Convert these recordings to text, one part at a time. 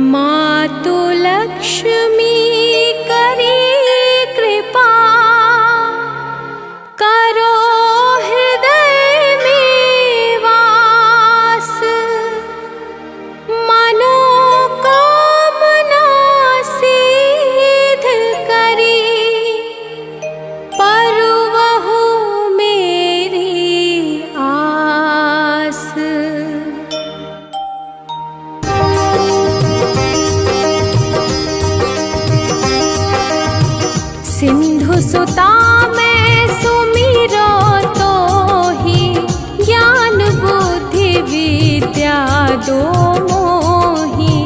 मातु लक्ष्मी करी कृपा, करो हृदय में वास। मनोकामना सिद्ध करी, परवहु मेरी आस। सिंधु सुता मैं सुमिरो तो ही, ज्ञान बुद्धि विद्या दो मोही।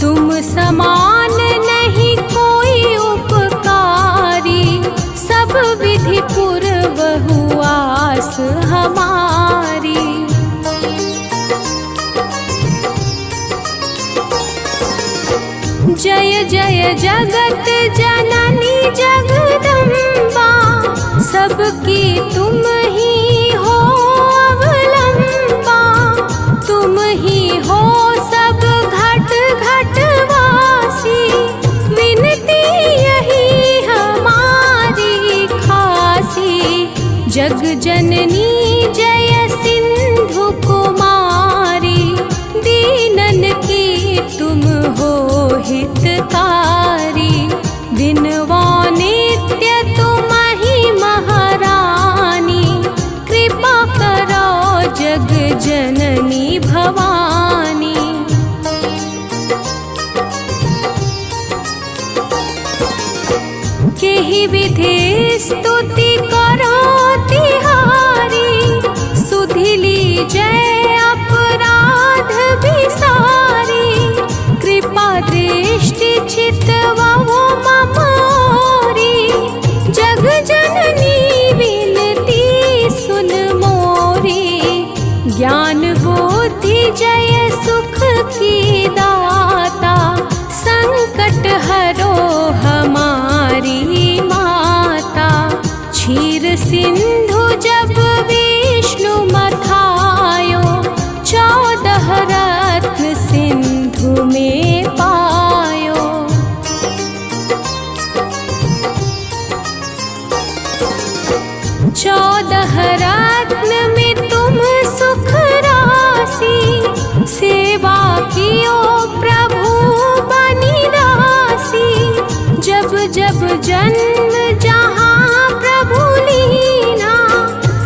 तुम समान नहीं कोई उपकारी, सब विधि पूर्वहु आस हमारी। जय जय जगत जननी जगदम्बा, सबकी तुम ही हो अवलंबा। तुम ही हो सब घट घट वासी, विनती यही हमारी खासी। जग जननी जय सिंधु कुमारी, दीनन की तुम हो हितकारी। विनवा नित्य तुम ही महारानी, कृपा करो जग जननी भवानी। केहि विधि स्तुति करो तिहारी, सुधिली जय अपराध बिसारी। कृपा दृष्टि चितवहु मम ओरी, जग जननी विनती सुन मोरी। ज्ञान बुद्धि जय सुख की दाता, संकट हरो हमारी माता। क्षीर सिंधु जब विष्णु मथायो, 14 रत्न सिंधु में पायो। 14 रत्न में तुम सुख राशि, सेवा कियो प्रभु बनी दासी। जब जब जन्म जहाँ प्रभु लीना,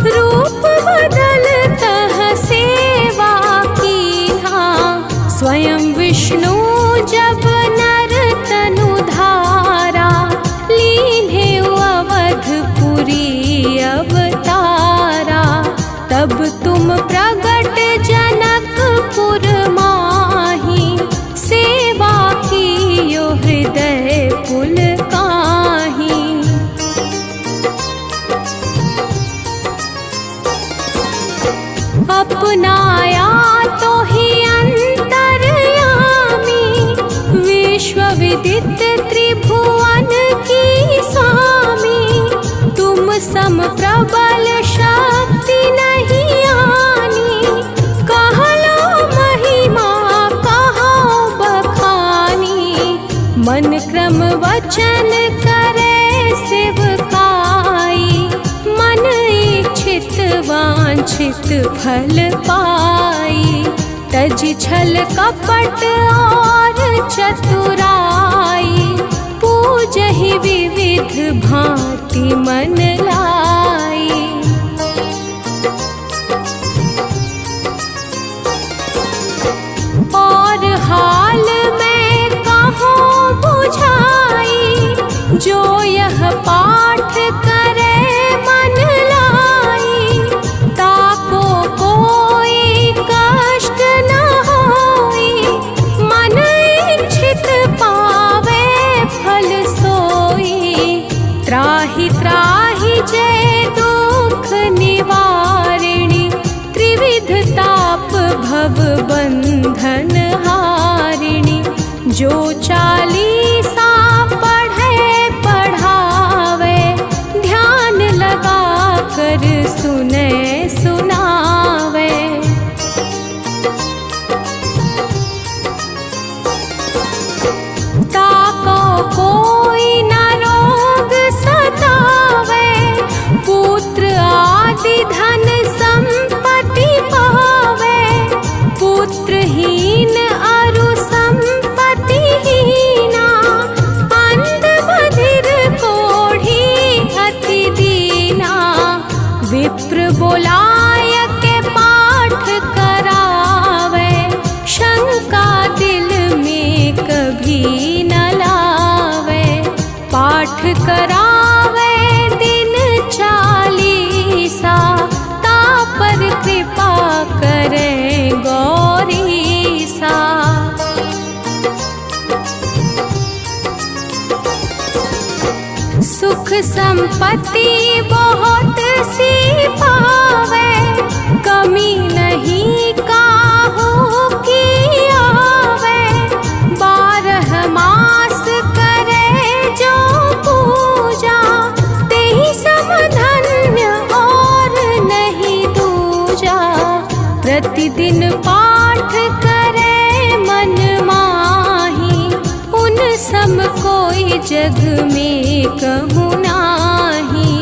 रूप बदलतः सेवा कीन्हा। स्वयं विष्णु जब नर तनु धारा, लीन्हे अवधपुरी अवतारा। तब तुम प्रगट जनकपुर माही, सेवा कियो हृदय पुल काहीं। अपनाया तो ही अंतर्यामी, विश्व विदित त्रिभुवन की स्वामी। तुम सम प्रबल शक्ति नहीं आनी, कहलो महिमा कहो बखानी। मन क्रम वचन करे सेवकाई, मन इच्छित वांछित फल पाई। तज छल कपट और चतुराई, पूजहि विविध भांति मन लाई। और हाल में कहो बुझाई, जो यह पाठ करे मन लाई। ताको कोई कष्ट न होई, मन इच्छित पावे फल सोई। त्राहि त्राहि जय दुख निवारिणी, त्रिविध ताप भव बंधन हारिणी। जो 40 पढ़े पढ़ावे, ध्यान लगा कर सुने सुनावे। संपत्ति बहुत सी पावे, कमी नहीं काहू की आवे। 12 मास करे जो पूजा, तेहि सम धन्य और नहीं दूजा। प्रतिदिन पाठ करे मन माही, उन सम कोई जग में कहूँ नाही।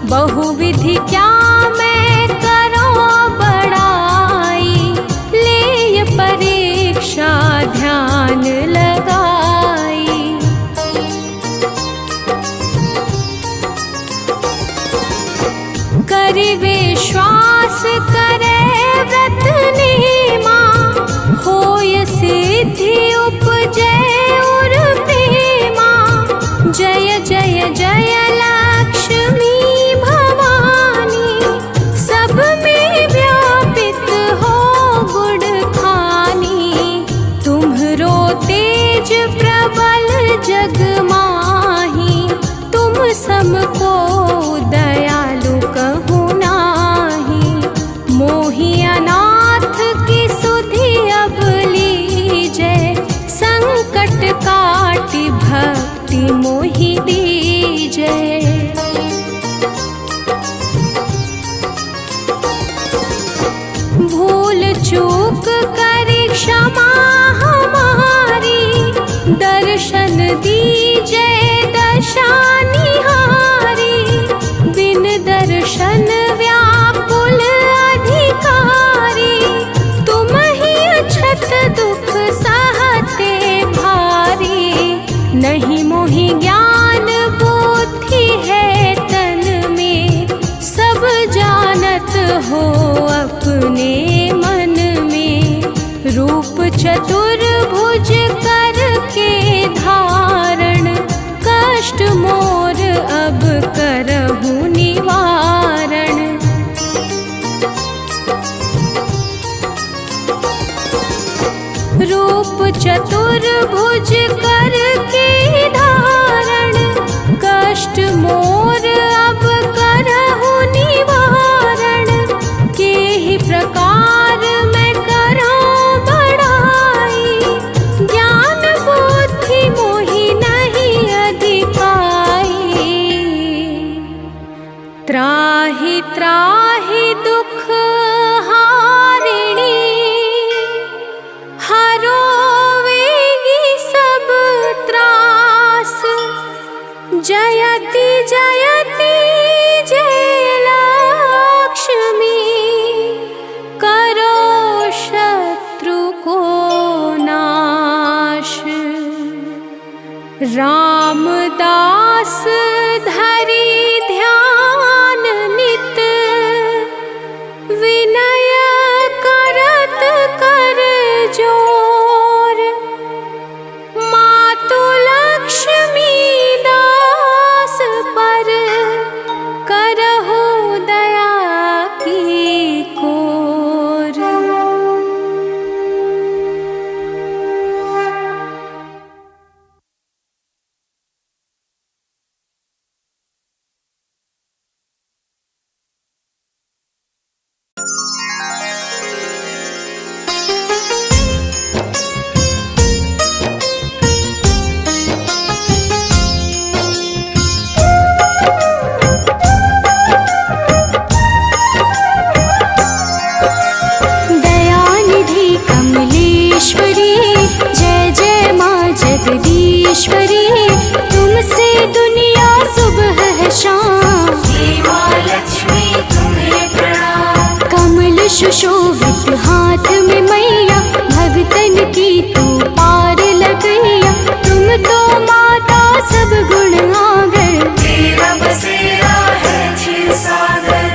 बहुविधि क्या मैं करो बड़ाई, ले परीक्षा ध्यान लगाई। करि विश्वास करे व्रत नेमा, होय सिद्धि उपजे उर प्रेमा। जय जय जय लक्ष्मी भवानी, सब में व्यापित हो गुण खानी। तुम्हरो तेज प्रबल जग माही, तुम समको दयालु कहूँ नाही। मोहि अनाथ की सुधि अब लीजे, संकट काटि भक्ति मोहि दीजे। भूल चूक करी क्षमा हमारी, दर्शन दीजे दशा निहारी। बिन दर्शन व्याकुल अधिकारी, तुम ही अछत दुख सहते भारी। नहीं मोहि ज्ञान बुद्धि है तन में, सब जानत हो अपने मन में। रूप चतुर्भुज करके धारण, कष्ट मोर अब करहु निवारण। रूप चतुर्भुज करके धारण, कष्ट मोर अब करहु निवारण। केहि प्रकार मैं करहु बड़ाई, ज्ञान बुद्धि मोहि नहीं अधिकाई। त्राहि त्राहि दुख हारिणी, हरोवेगी सब त्रास। जयति जयति जय लक्ष्मी, करो शत्रु को नाश। रामदास धरि ध्यान नित, विनय करत कर जोर। मातु लक्ष्मी दास पर, करहु दया की कोर। दयानिधि कमलेश्वरी, जय जय माँ जगदीश्वरी। तुमसे दुनिया सुबह है शाम, माँ लक्ष्मी तुम्हें प्रणाम। कमल सुशोभित हाथ में मैया, भगतन की तू पार लगैया। तुम तो माता सब गुण आगर, तेरा बसेरा है क्षीर सागर।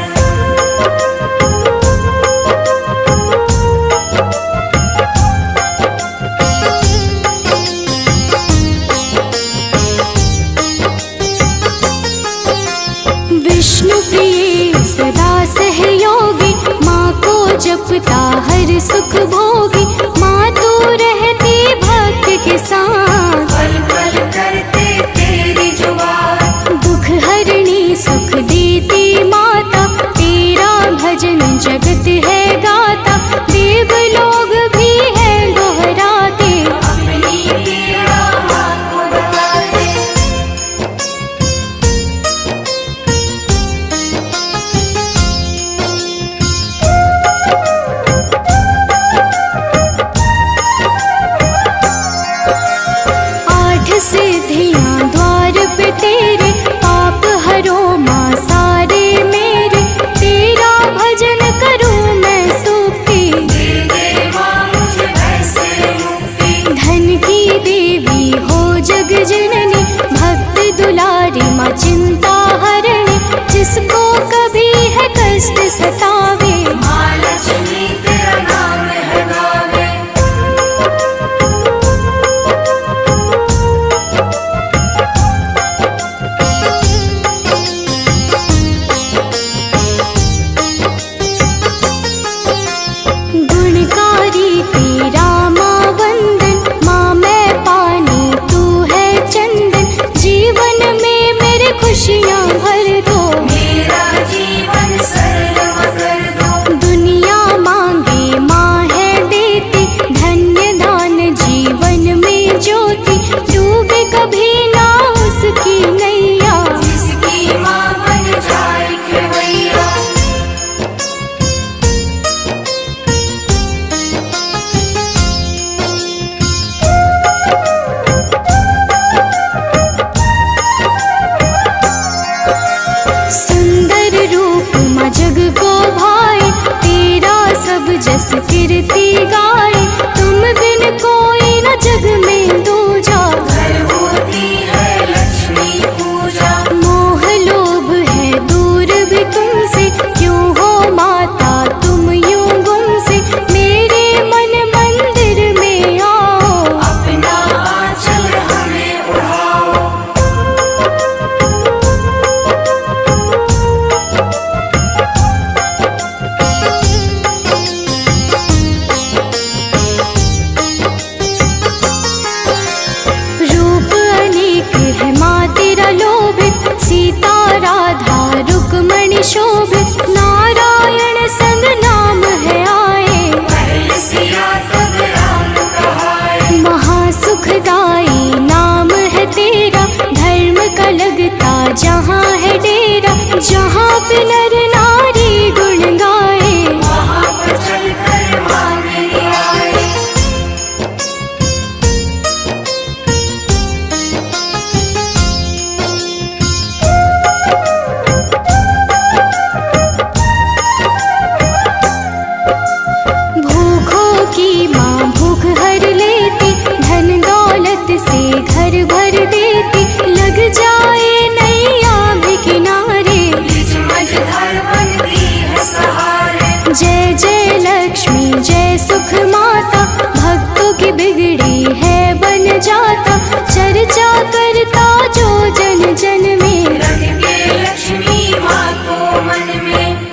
विष्णु प्रिय सदा सहयोगी, माँ को जपता हर सुख भोगी। माँ तू रहती भक्त के साथ, पल पल करते तेरी जुबान। दुख हर जस कीर्ति गाए, तुम बिन कोई न जग में दूजा। घर होती है लक्ष्मी पूजा, मोह लोभ है दूर भी तुमसे, क्यों हो माता तुम यूं गुमसे। मेरे मन मंदिर में आओ, अपना आंचल हमें उड़ाओ। रूप अनेक है माँ तेरा लोभित, सीता राधा रुक्मणी शोभित। नारायण संग नाम है आए, पहले सिया तब राम कहाए। महासुखदाई नाम है तेरा, धर्म का लगता जहाँ है डेरा। जहाँ पे नर नारी गुण गाए, वहाँ पर चलकर माँ मेरी आए। भूखों की माँ भूख हर लेती, धन दौलत से घर भर देती। लग जाए नैया भी किनारे, बीच मझधार बनती है सहारे। जय जय लक्ष्मी जय सुख माता, भक्तों की बिगड़ी है बन जाता। चर्चा करता जो जन जन में, रख के लक्ष्मी माँ को मन में।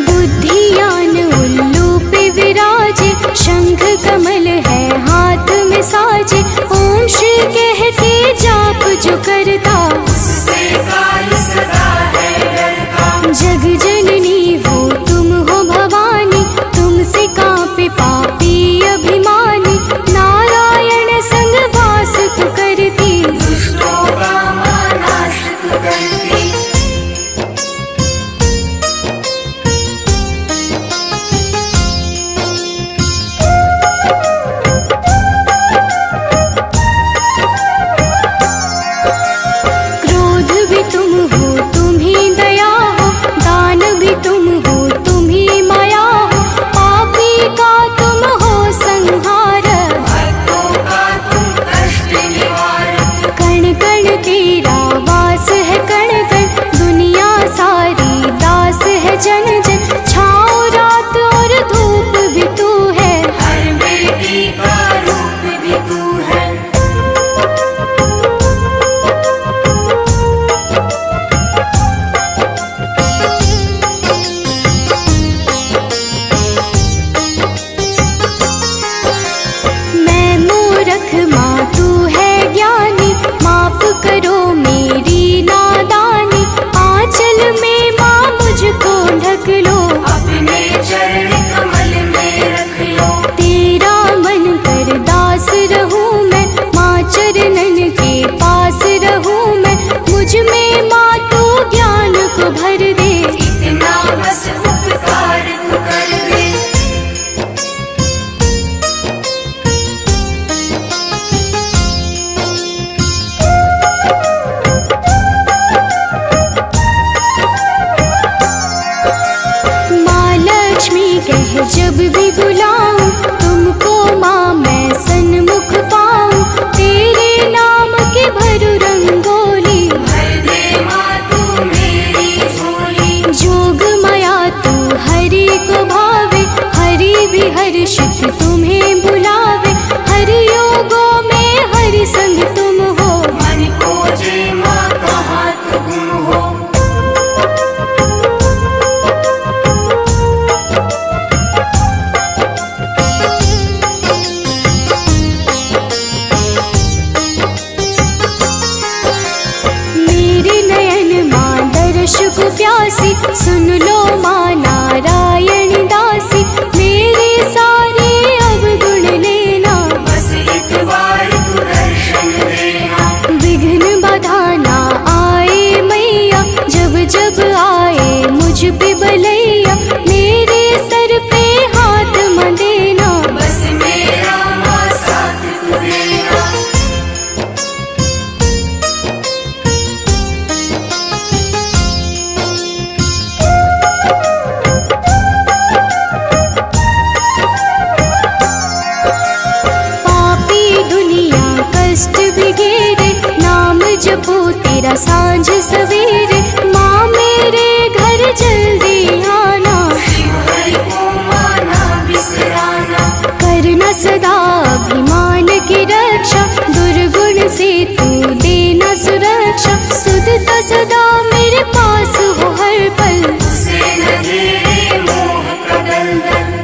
बुद्धियान उल्लू पे विराजे, शंख कमल है हाथ में साजे। ओम श्री कह के जाप जो करता, उससे कार्य सदा है डरता। जग जननी हो तुम हो भवानी, तुमसे कांपे पापी अभिमानी। नारायण संग वास तू करती, दुष्टों का माँ नाश तू करती। क्रोध भी तुम हो तुम ही दया हो, दान भी तुम हो तुम ही माया हो। पापी का तुम हो संहार, भक्तों का तुम कष्ट निवारक। कण कण तेरा वास है कण कण, दुनिया सारी दास है जन जन। छाँव रात और धूप भी तू है, हर बेटी का रूप भी तू है। मैं मूर्ख माँ तू है ज्ञानी। माफ करो मेरी नादानी, आंचल में माँ मुझको ढक लो। अपने चरण कमल में रख लो। तेरा मन कर दास रहूं मैं, माँ चरणन के पास रहूं मैं। मुझ में माँ तू ज्ञान को भर दे, इतना बस उपकार तू कर दे। माँ लक्ष्मी कह जब भी बुलाऊं, तुमको माँ मैं सन्मुख पाऊं। तेरे नाम के भरू रंगोली, भर दे माँ तू मेरी झोली। जोग माया तू हरि को भावे, हरि भी हर्षित तुम्हें बुलावे। हरि योगों में हरि संग तुम हो, मन खोजे माँ कहाँ तू गुम हो। मेरे नयन माँ दर्श को प्यासी। सुन लो माँ नारायण दासी, मेरे सारे अवगुण लेना। बस एक बार तू दर्शन देना। विघ्न बाधा ना आए मैया, जब जब आए मुझ पे बलैया। मेरे सर पे हाथ म देना, बस मेरा जपो तेरा सांझ सवेरे, माँ मेरे घर जल्दी आना, शिव हरि को माना बिसराना। करना सदा अभिमान की रक्षा, दुर्गुण से तू देना सुरक्षा, सुधता सदा मेरे पास हो हर पल, उसे न घेरे मोह का दलदल।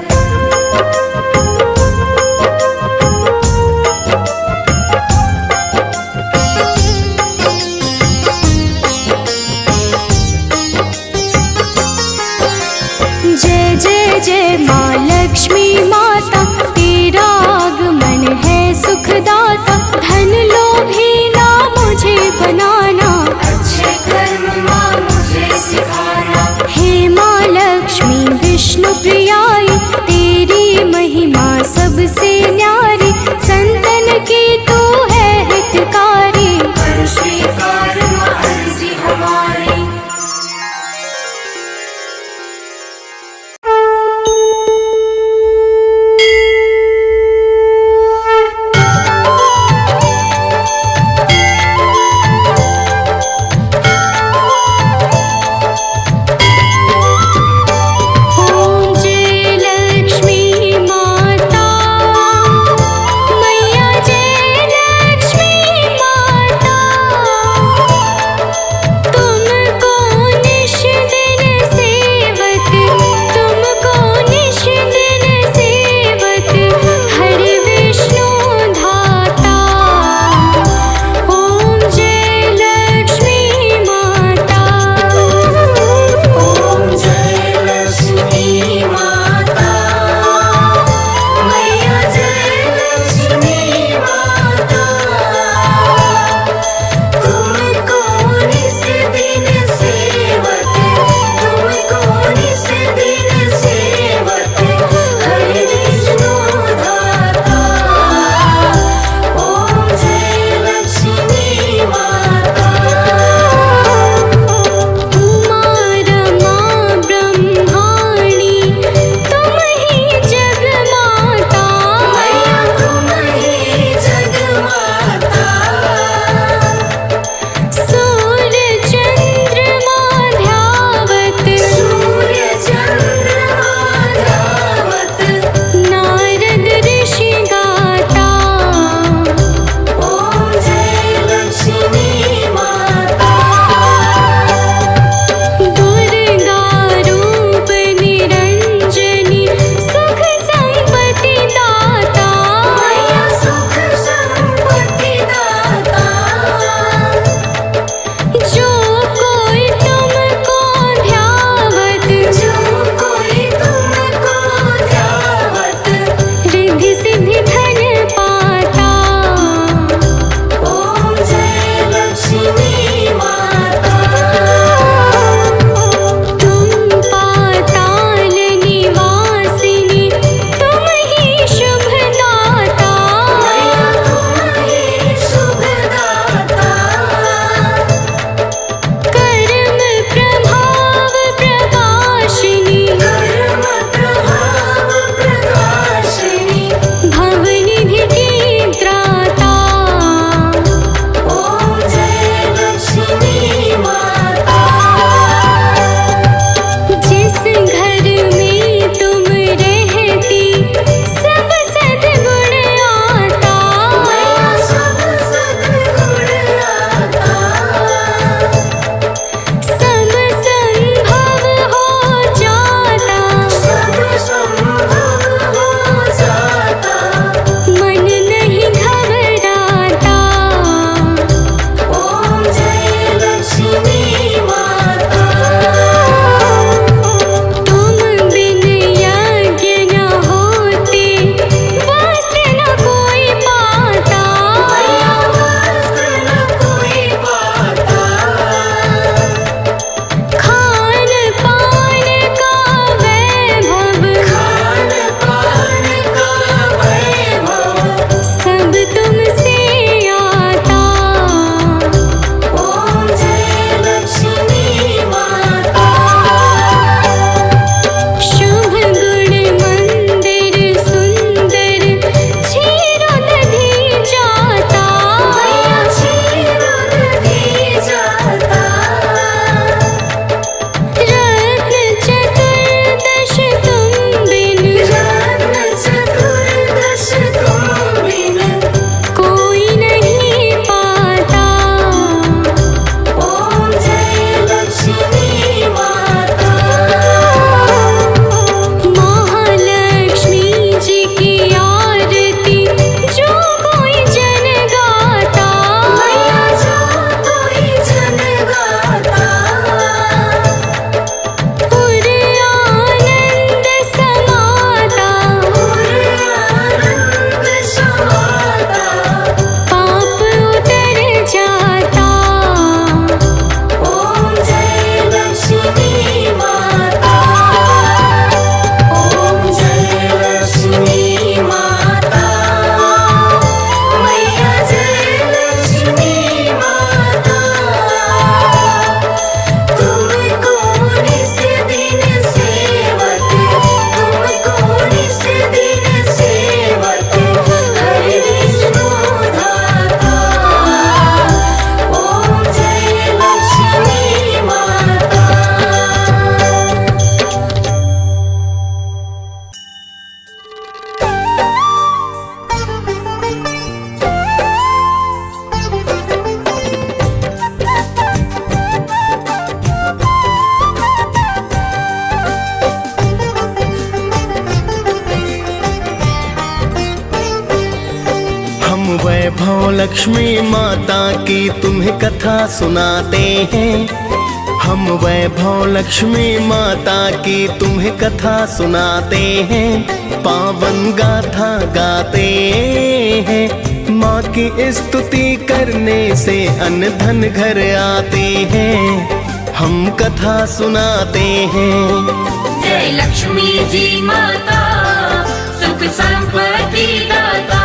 वैभव लक्ष्मी माता की तुम्हें कथा सुनाते हैं। हम वैभव लक्ष्मी माता की तुम्हें कथा सुनाते हैं। पावन गाथा गाते हैं। माँ की स्तुति करने से अन्न धन घर आते हैं। हम कथा सुनाते हैं। जय लक्ष्मी जी माता सुख संपत्ति दाता।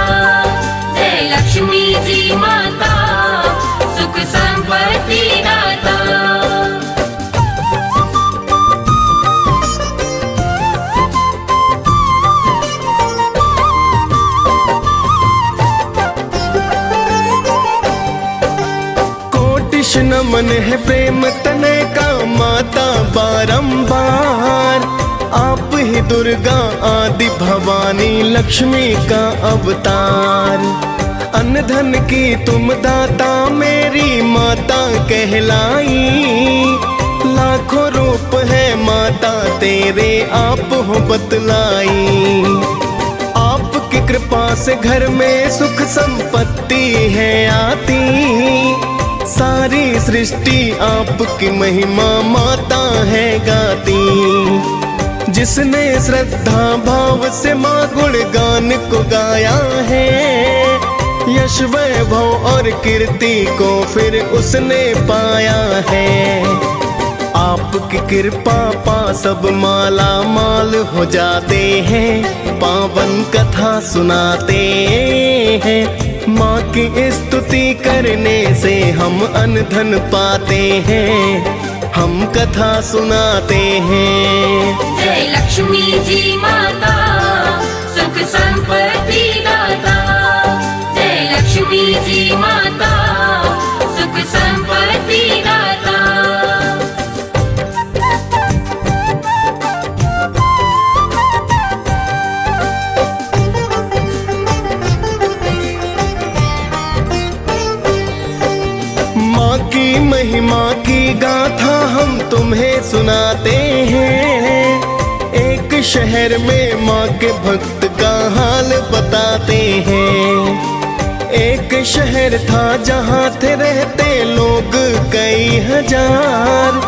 जय लक्ष्मी जी माता सुख संपत्ति दाता। कोटिश नमन है प्रेम तनय का माता बारंबार। आप ही दुर्गा आदि भवानी लक्ष्मी का अवतार। अन्न धन की तुम दाता मेरी माता कहलाई। लाखों रूप है माता तेरे आप हो बतलाई। आपकी कृपा से घर में सुख संपत्ति है आती। सारी सृष्टि आपकी महिमा माता है गाती। जिसने श्रद्धा भाव से माँ गुणगान को गाया है। यश वैभव और कीर्ति को फिर उसने पाया है। आपकी कृपा पा सब माला माल हो जाते हैं। पावन कथा सुनाते हैं। माँ की स्तुति करने से हम अन्न धन पाते हैं। हम कथा सुनाते हैं। जय लक्ष्मी जी माता सुख संपत्ति दाता। जय लक्ष्मी जी माता सुख संपत्ति दाता। माँ की महिमा की गाथा हम तुम्हें सुनाते हैं। एक शहर में माँ के भक्त का हाल बताते हैं। एक शहर था जहाँ थे रहते लोग कई हजार।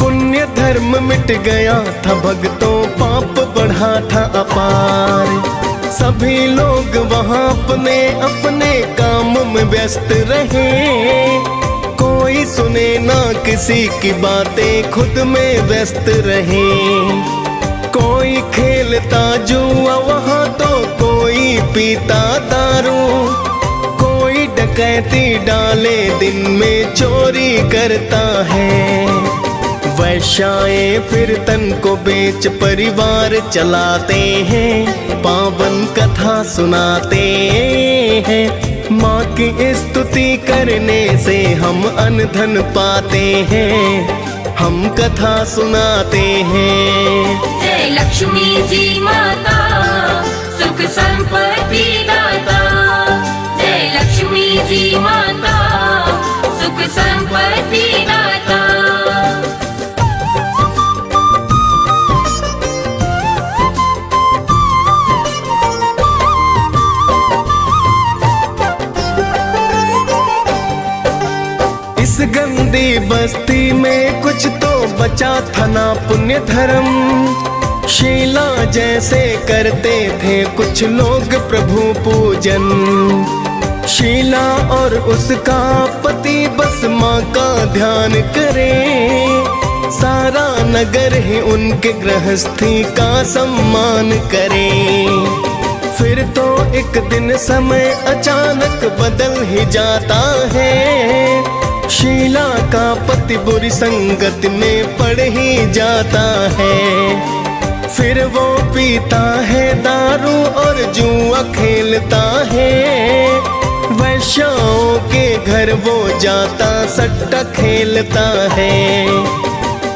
पुण्य धर्म मिट गया था भक्तों पाप बढ़ा था अपार। सभी लोग वहाँ अपने अपने काम में व्यस्त रहे। कोई सुने ना किसी की बातें खुद में व्यस्त रहे। कोई खेलता जुआ वहाँ तो कोई पीता दारू। कोई डकैती डाले दिन में चोरी करता है। वैश्याएं फिर तन को बेच परिवार चलाते हैं। पावन कथा सुनाते हैं। माँ की स्तुति करने से हम अन्न धन पाते हैं। हम कथा सुनाते हैं। जय लक्ष्मी जी माता सुख संपत्ति दाता। जय लक्ष्मी जी माता सुख संपत्ति दाता। इस गंदी बस्ती में कुछ तो बचा था ना पुण्य धर्म। शीला जैसे करते थे कुछ लोग प्रभु पूजन। शीला और उसका पति बस माँ का ध्यान करे। सारा नगर ही उनके गृहस्थी का सम्मान करे। फिर तो एक दिन समय अचानक बदल ही जाता है। शीला का पति बुरी संगत में पड़ ही जाता है। फिर वो पीता है दारू और जुआ खेलता है। वैश्याओं के घर वो जाता सट्टा खेलता है।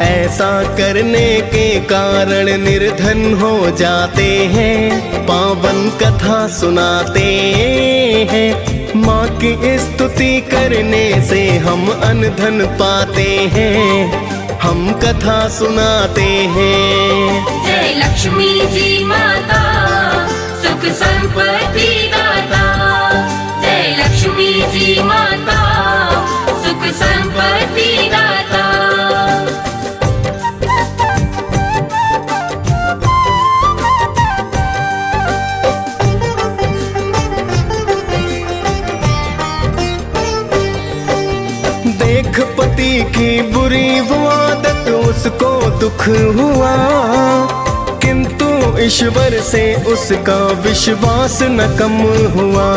ऐसा करने के कारण निर्धन हो जाते हैं। पावन कथा सुनाते हैं। माँ की स्तुति करने से हम अन्न धन पाते हैं। हम कथा सुनाते हैं। जय लक्ष्मी जी माता सुख संपत्ति दाता। जय पति की बुरी वो आदत उसको दुख हुआ, किंतु ईश्वर से उसका विश्वास न कम हुआ।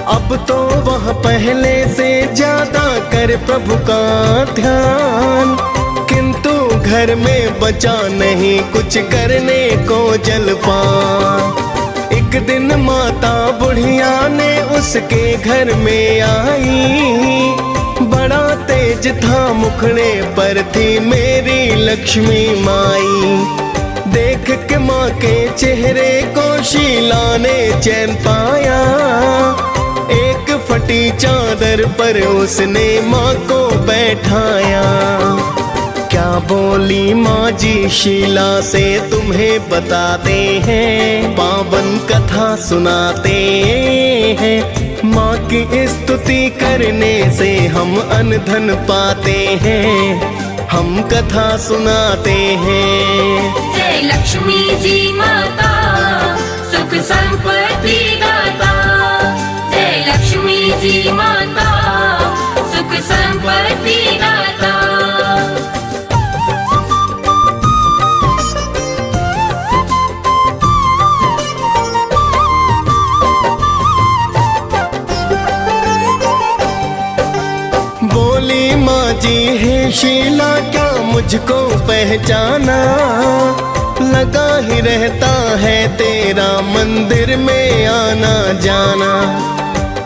अब तो वह पहले से ज्यादा कर प्रभु का ध्यान, किंतु घर में बचा नहीं कुछ करने को जलपान। एक दिन माता बुढ़िया ने उसके घर में आई, बड़ा तेज था मुखड़े पर थी मेरी लक्ष्मी माई। देख के माँ के चेहरे को शीला ने चैन पाया, एक फटी चादर पर उसने माँ को बैठाया। क्या बोली माँ जी शीला से तुम्हें बताते हैं, पावन कथा सुनाते हैं। माँ की स्तुति करने से हम अन्न धन पाते हैं, हम कथा सुनाते हैं। जय लक्ष्मी जी माता सुख संपत्ति दाता, जय लक्ष्मी जी माता सुख संपत्ति दाता। बोली माँ जी है शीला क्या मुझको पहचाना, लगा ही रहता है तेरा मंदिर में आना जाना।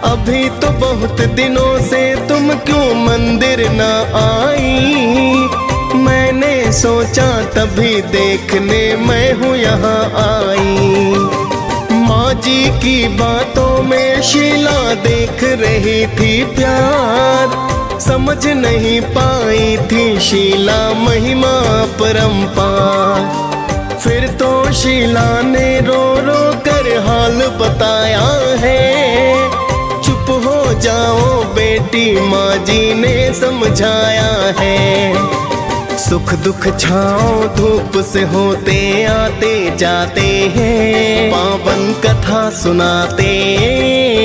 अभी तो बहुत दिनों से तुम क्यों मंदिर ना आई, मैंने सोचा तभी देखने मैं हूँ यहाँ आई। माँ जी की बातों में शीला देख रही थी प्यार, समझ नहीं पाई थी शीला महिमा परंपार। फिर तो शीला ने रो रो कर हाल बताया है, चुप हो जाओ बेटी माँ जी ने समझाया है। सुख दुख छाओ धूप से होते आते जाते हैं, पावन कथा सुनाते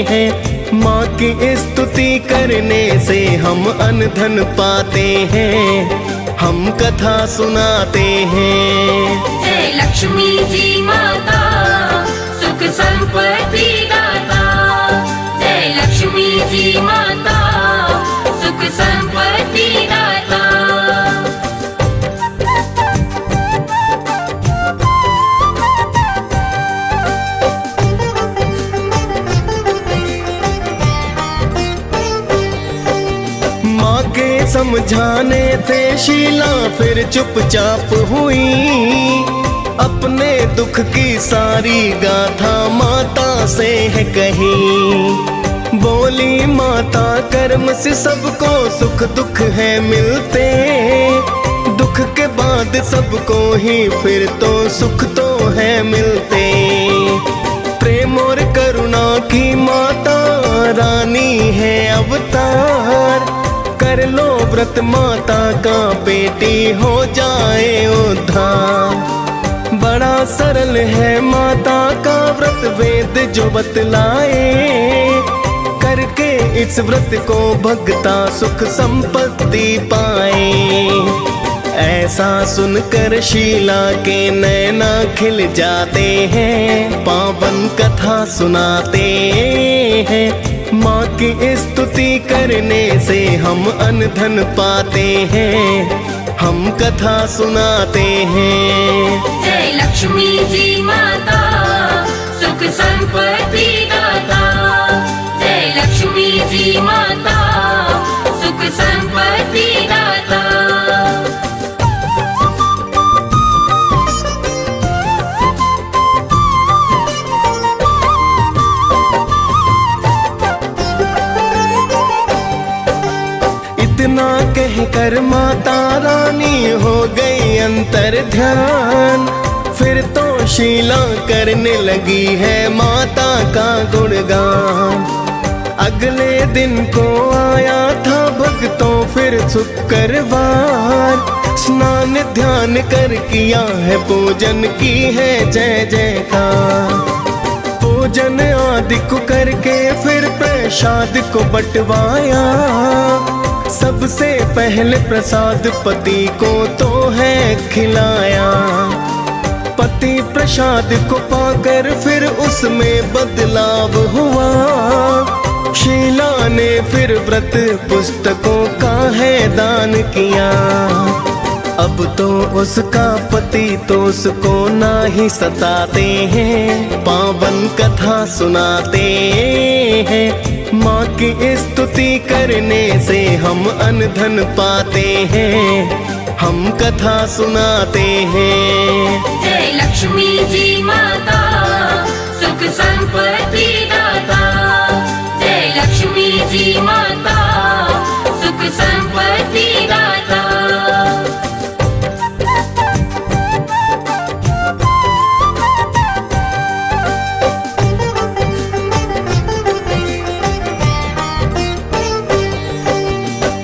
हैं। माँ की स्तुति करने से हम अन्न धन पाते हैं, हम कथा सुनाते हैं। जय लक्ष्मी जी माता सुख संपत्ति दाता, जय लक्ष्मी जी माता सुख संपत्ति दाता। माँ के समझाने से शीला फिर चुपचाप हुई, अपने दुख की सारी गाथा माता से है कही। बोली माता कर्म से सबको सुख दुख है मिलते, दुख के बाद सबको ही फिर तो सुख तो है मिलते। प्रेम और करुणा की माता रानी है अवतार, कर लो व्रत माता का बेटी हो जाए उद्धार। बड़ा सरल है माता का व्रत वेद जो बतलाए, करके इस व्रत को भगता सुख संपत्ति पाए। ऐसा सुनकर शीला के नैना खिल जाते हैं, पावन कथा सुनाते हैं। माँ की स्तुति करने से हम अन्न धन पाते हैं, हम कथा सुनाते हैं। जय लक्ष्मी जी माता सुख संपत्ति दाता, जय लक्ष्मी जी माता सुख संपत्ति दाता। इतना कह कर माता रानी हो गई अंतर ध्यान, फिर तो शीला करने लगी है माता का गुणगान। अगले दिन को आया था भक्तों फिर शुक्रवार, स्नान ध्यान कर किया है पूजन की है जय जयकार। पूजन आदि को करके फिर प्रसाद को बंटवाया, सबसे पहले प्रसाद पति को तो है खिलाया, पति प्रसाद को पाकर फिर उसमें बदलाव हुआ। शीला ने फिर व्रत पुस्तकों का है दान किया, अब तो उसका पति तो उसको ना ही सताते हैं, पावन कथा सुनाते हैं। माँ की स्तुति करने से हम अनधन पाते हैं, हम कथा सुनाते हैं। जय लक्ष्मी जी माता सुख संपत्ति दाता, जय लक्ष्मी जी माता सुख संपत्ति दाता।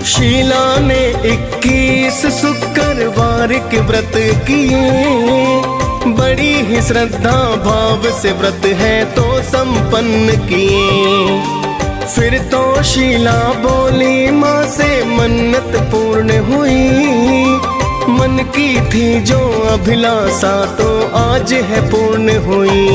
शीला ने 21 शुक्रवार के व्रत किए, बड़ी ही श्रद्धा भाव से व्रत है तो संपन्न किए। फिर तो शीला बोली माँ से मन्नत पूर्ण हुई, मन की थी जो अभिलाषा तो आज है पूर्ण हुई।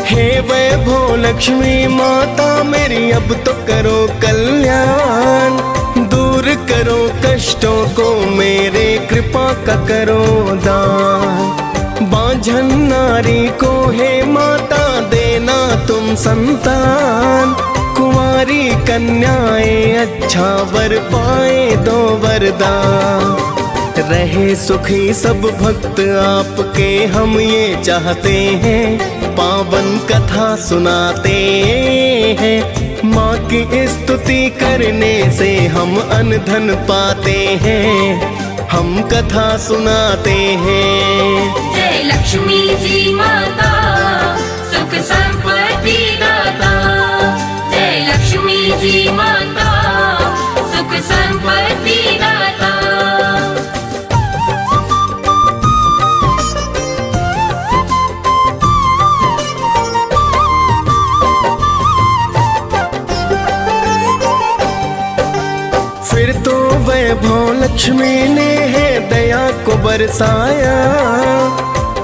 हे वैभव लक्ष्मी माता मेरी अब तो करो कल्याण, दूर करो कष्टों को मेरे कृपा का करो दान। बांझन नारी को हे माता देना तुम संतान, कुंवारी कन्याएं अच्छा वर पाए दो वरदान। रहे सुखी सब भक्त आपके हम ये चाहते हैं, पावन कथा सुनाते हैं। माँ की स्तुति करने से हम अनधन पाते हैं, हम कथा सुनाते हैं। जय लक्ष्मी जी माता सुख संपत्ति दाता, जय लक्ष्मी जी माता सुख संपत्ति दाता। फिर तो वैभव लक्ष्मी ने है दया को बरसाया,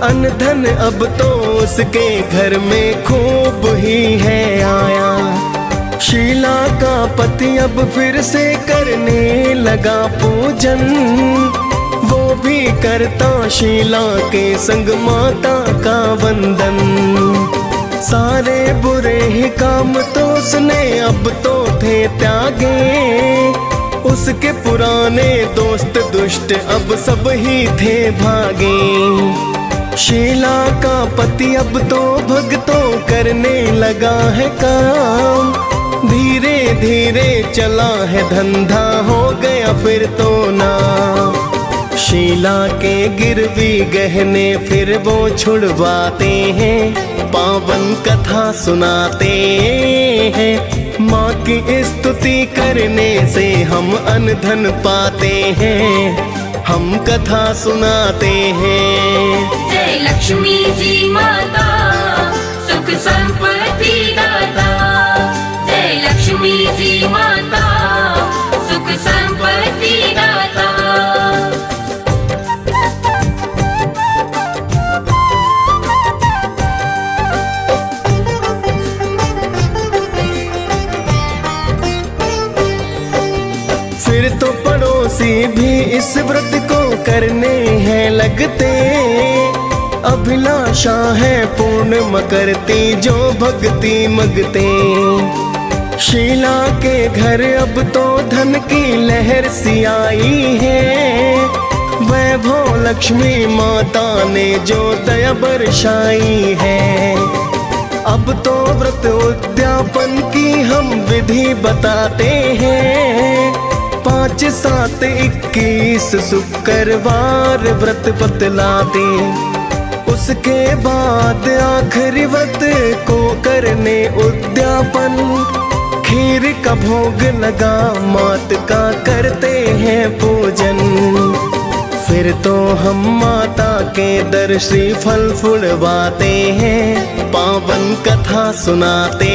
अनधन अब तो उसके घर में खूब ही है आया। शीला का पति अब फिर से करने लगा पूजन, वो भी करता शीला के संग माता का वंदन। सारे बुरे ही काम तो उसने अब तो थे त्यागे, उसके पुराने दोस्त दुष्ट अब सब ही थे भागे। शीला का पति अब तो भक्तों करने लगा है काम, धीरे धीरे चला है धंधा हो गया फिर तो ना। शीला के गिरवी गहने फिर वो छुड़वाते हैं, पावन कथा सुनाते हैं। माँ की स्तुति करने से हम अनधन पाते हैं, हम कथा सुनाते हैं। जय लक्ष्मी जी माता सुख संपत्ति दाता, जय लक्ष्मी जी माता सुख संपत्ति दाता। फिर तो पड़ोसी भी इस व्रत को करने हैं लगते, अभिलाषा है पूर्ण करती जो भक्ति मगते। शीला के घर अब तो धन की लहर सी आई है, वैभव लक्ष्मी माता ने जो दया बरसाई है। अब तो व्रत उद्यापन की हम विधि बताते हैं, 5, 7, 21 शुक्रवार व्रत बतलाते। उसके बाद आखिरी व्रत को करने उद्यापन, खीर का भोग लगा मात का करते हैं पूजन। फिर तो हम माता के दर्शी फल फुलवाते हैं, पावन कथा सुनाते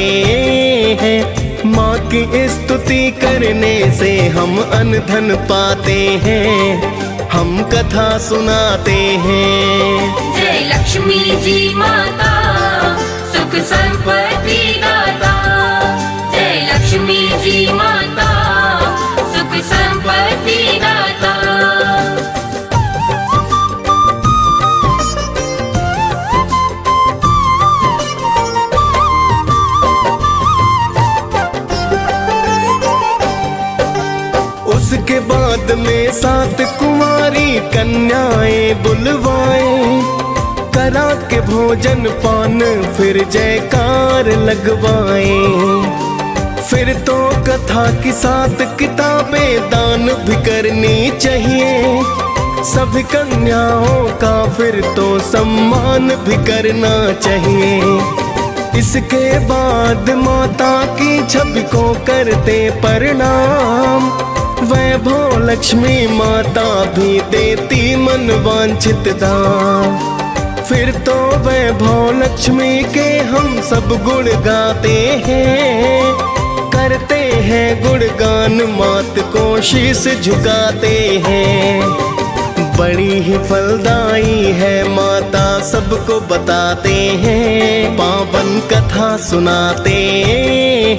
हैं। माँ की स्तुति करने से हम अनधन पाते हैं, हम कथा सुनाते हैं। जय लक्ष्मी जी माता सुख संपत्ति दाता। जय लक्ष्मी जी माता सुख संपत्ति दाता। उसके बाद में 7 कुंवारी कन्याएं बुलवाए, करा के भोजन पान फिर जयकार लगवाए। फिर तो कथा की 7 किताबें दान भी करनी चाहिए, सभी कन्याओं का फिर तो सम्मान भी करना चाहिए। इसके बाद माता की छवि को करते प्रणाम, वैभव लक्ष्मी माता भी देती मन वांछित दान। फिर तो वैभव लक्ष्मी के हम सब गुण गाते हैं, करते हैं गुणगान मात को शीश झुकाते हैं। बड़ी ही फलदाई है माता सबको बताते हैं, पावन कथा सुनाते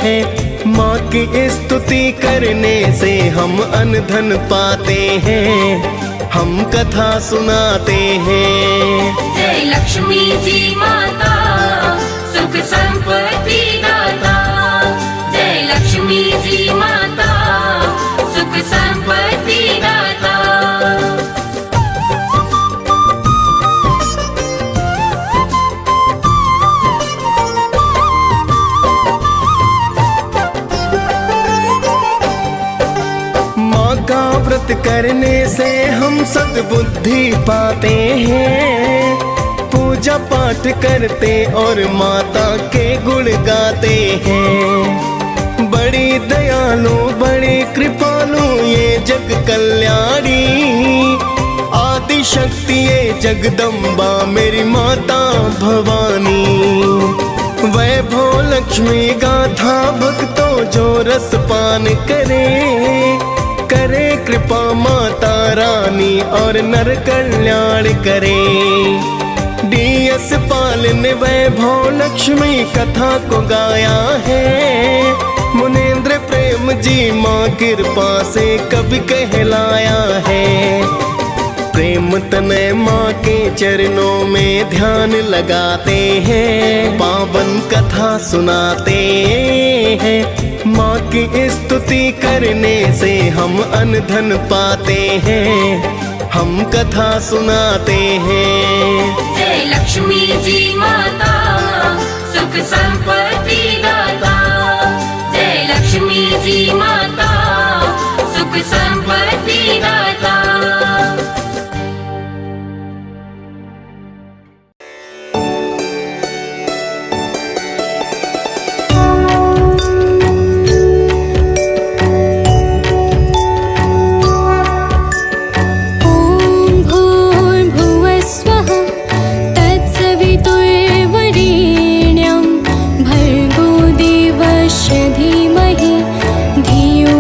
हैं। माँ की स्तुति करने से हम अनधन पाते हैं, हम कथा सुनाते हैं। जय लक्ष्मी जी माता सुख संपत्ति दाता। जय लक्ष्मी जी माता सुख संपत्ति दाता। का व्रत करने से हम सद्बुद्धि पाते हैं, पूजा पाठ करते और माता के गुण गाते हैं। बड़ी दयालु बड़ी कृपालु ये जग कल्याणी, आदि शक्ति ये जगदम्बा मेरी माता भवानी। वैभव लक्ष्मी गाथा भक्तों जो रस पान करे कृपा माता रानी और नर कल्याण करे। DS पाल ने वैभव लक्ष्मी कथा को गाया है, मुनेंद्र प्रेम जी माँ कृपा से कवि कहलाया है। प्रेम तनय माँ के चरणों में ध्यान लगाते हैं, पावन कथा सुनाते हैं। माँ की स्तुति करने से हम अनधन पाते हैं, हम कथा सुनाते हैं। जय लक्ष्मी जी माता सुख संपत्ति दाता। जय लक्ष्मी जी माता सुख संपत्ति दाता। धियो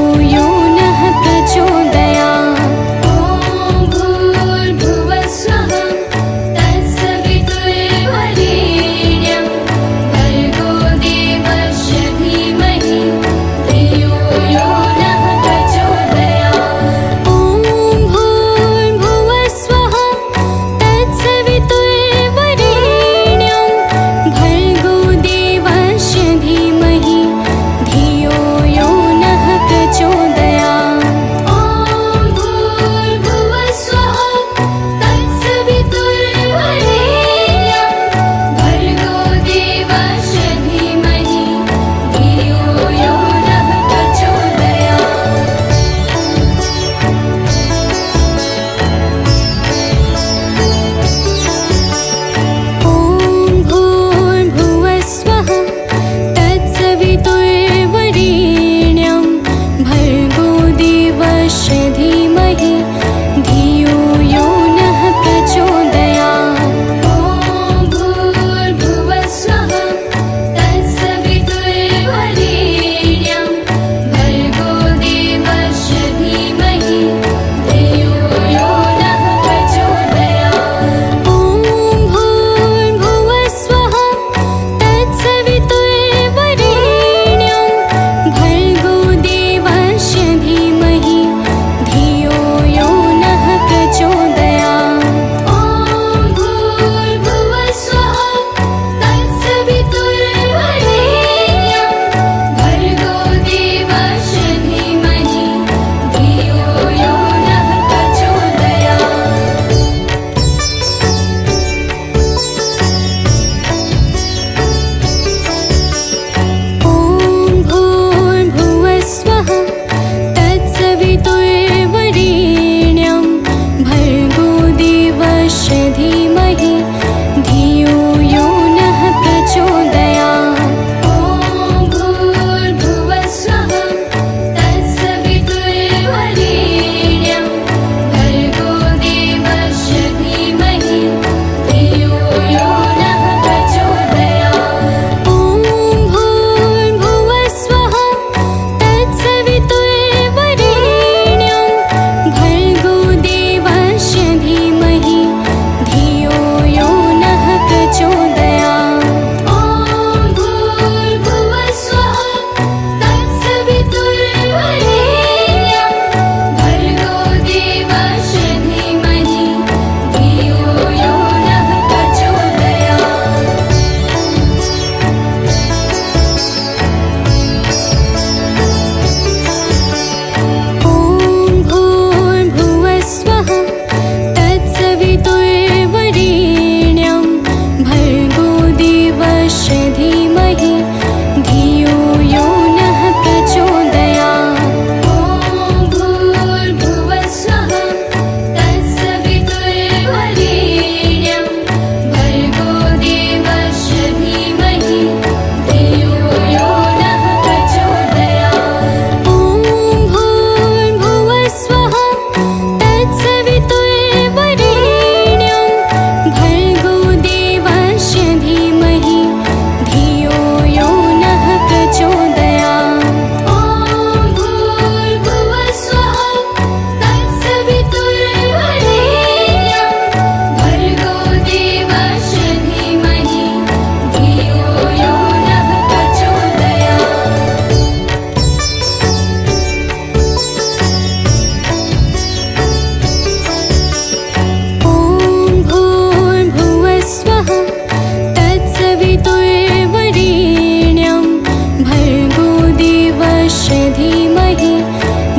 देवस्य धीमहि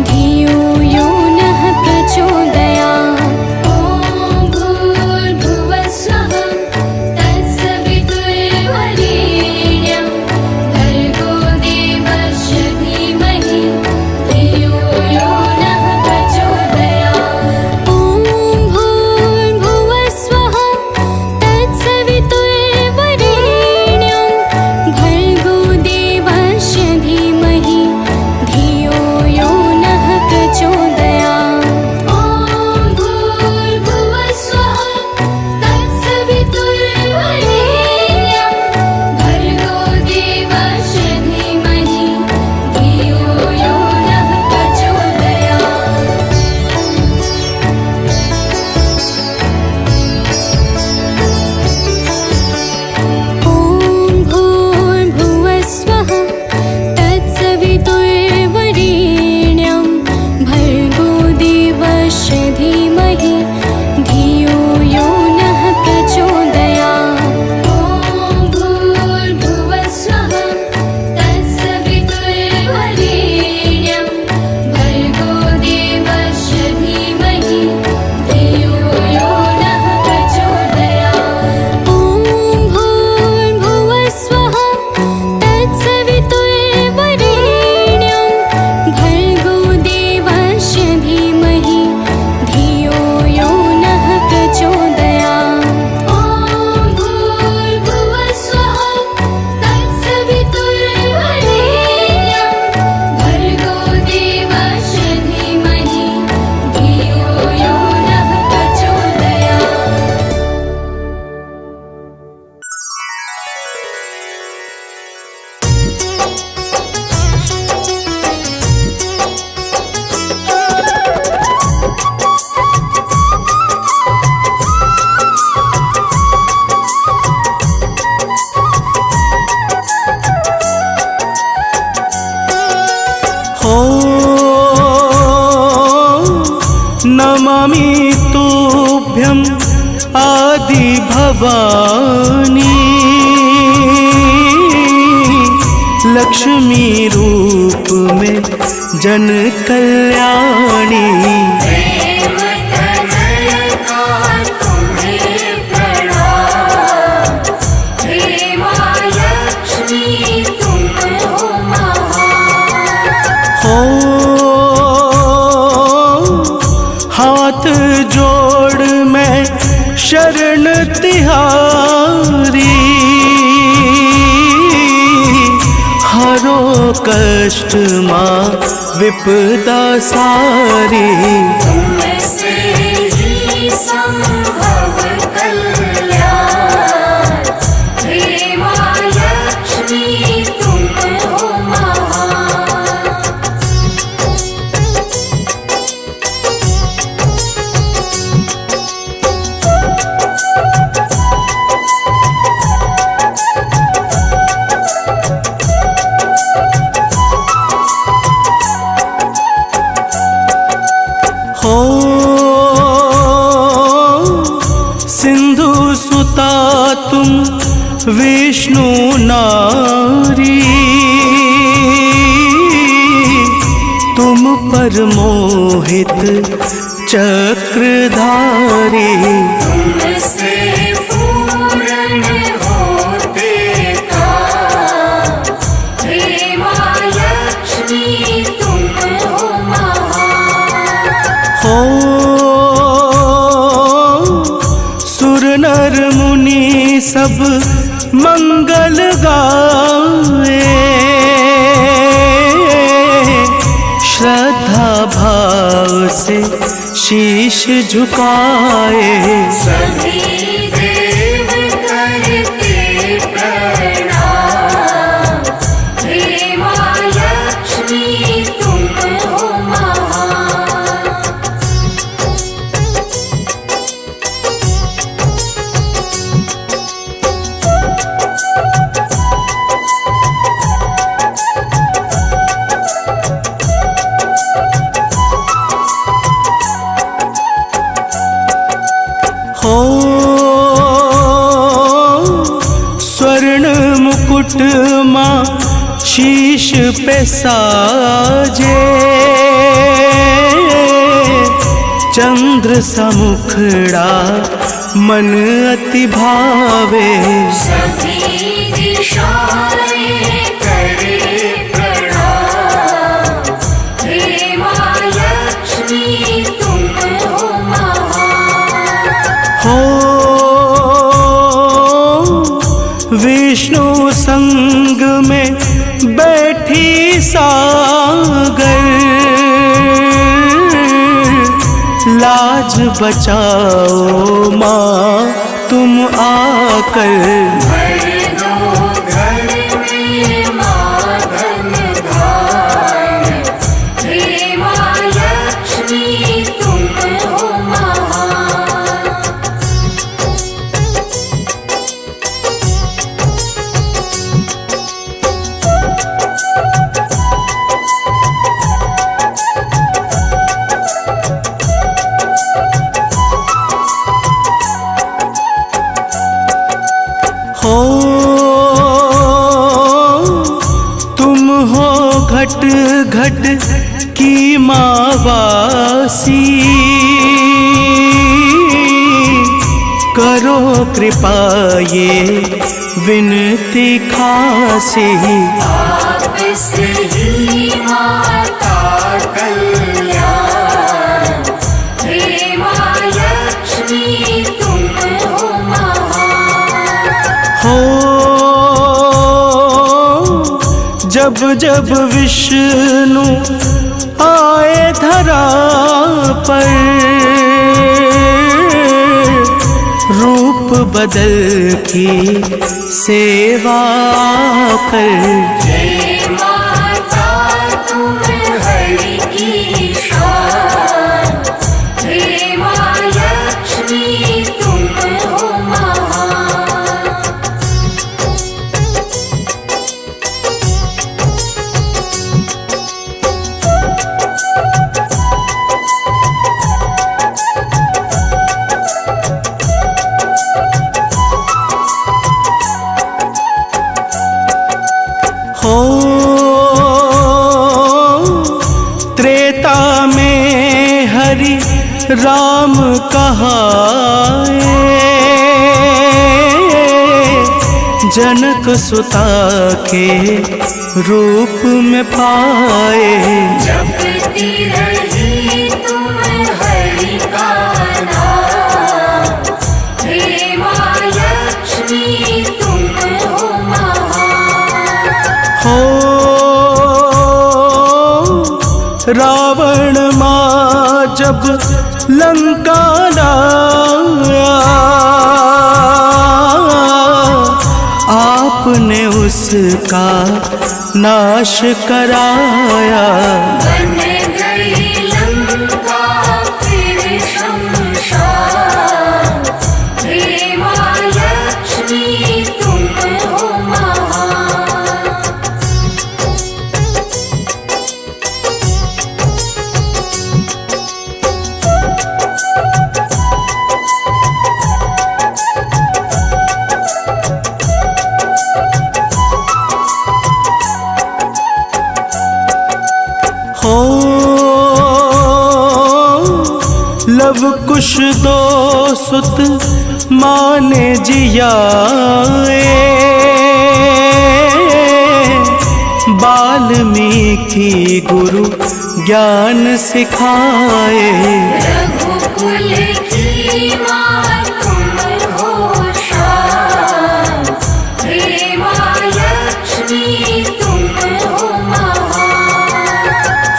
धियो यो नः प्रचोदयात्। ॐ भूर्भुवः स्वः तत्सवितुर्वरेण्यं भर्गो देवस्य धीमहि धियो यो नः प्रचोदयात्। ॐ भूर्भुवः स्वः तत्सवितुर्वरेण्यं भर्गो देवस्य धीमहि धियो यो नः प्रचोदयात्। ॐ भूर्भुवः स्वः तत्सवितुर्वरेण्यं भर्गो देवस्य धीमहि धियो यो नः प्रचोदयात्। ॐ भूर्भुवः स्वः तत्सवितुर्वरेण्यं भर्गो देवस्य धीमहि धियो यो नः प्रचोदयात्। ॐ भूर्भुवः स्वः तत्सवितुर्वरेण्यं भर्गो देवस्य धीमहि धियो यो नः प्रचोदयात्। ॐ भूर्भुवः स्वः तत्सवितुर्वरेण्यं भर्गो देवस्य धीमहि धियो यो नः प्रचोदयात्। ॐ भूर्भुवः स्वः तत्सवितुर्वरेण्यं भर्गो देवस्य धीमहि धियो यो नः प्रचोदयात्। हो नमामि तुभ्यं आदि भवानी लक्ष्मी रूप में जन कल्याणी। प्रेम तनय का तुम्हें प्रणाम। हे माँ लक्ष्मी तुम हो महान। हो हाथ जोड़ मैं शरण तिहारी हरो कष्ट माँ विपदा सारी। तुमसे ही संभव कल्याण। हे माँ लक्ष्मी तुम हो महान। हो सिंधु सुता तुम विष्णु नारी तुम पर मोहित चक्रधारी। तुमसे पूर्ण होते काम। हे माँ लक्ष्मी तुम हो महान। हो सुर नर मुनि सब मंगल गाए श्रद्धा भाव से शीश झुकाए। सभी देव करते प्रणाम। हे माँ लक्ष्मी तुम हो महान। हो स्वर्ण मुकुट माँ शीश शीश पे साजे चंद्र सा मुखड़ा मन अति भावे। सभी दिशाएं करे प्रणाम, हे माँ लक्ष्मी तुम हो महान। हो विष्णु संग में बैठी सागर, लाज बचाओ माँ तुम आकर। भर दो घर में माँ धन धान्य, हे माँ लक्ष्मी तुम हो महान। हो तुम हो घट घट की मावासी, करो कृपा ये विनती खासी। आपसे ही माता कल्याण, हे माँ लक्ष्मी तुम हो महान। हो जब जब विष्णु आए धरा पर, रूप बदल की सेवा कर। हे माता तुम हरि की शान, हे माँ लक्ष्मी तुम हो महान। हो त्रेता में हरि राम कहाए, जनक सुता के रूप में पाए। जपती रही तुम हरि का नाम, हे माँ लक्ष्मी तुम हो महान। हो रावण माँ जब लंका लाया, आपने उसका नाश कराया। बन गई लंका फिर शमशान, हे माँ लक्ष्मी तुम हो महान। हो लव कुश दो सुत माने जियाए, वाल्मीकि गुरु ज्ञान सिखाए। रघुकुल की माँ तुम हो शान, हे माँ लक्ष्मी तुम हो महान।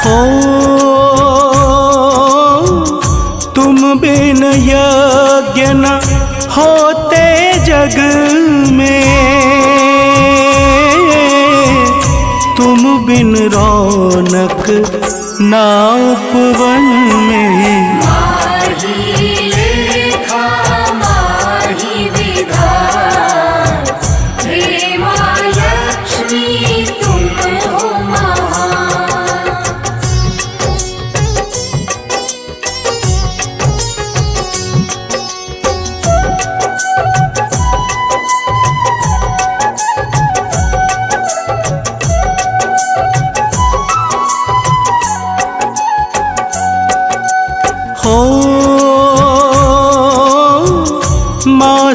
हो तुम बिन यज्ञ न होते जग में, तुम बिन रौनक ना उपवन में। माही लेखा माही विधान, हे माँ लक्ष्मी तुम हो महान।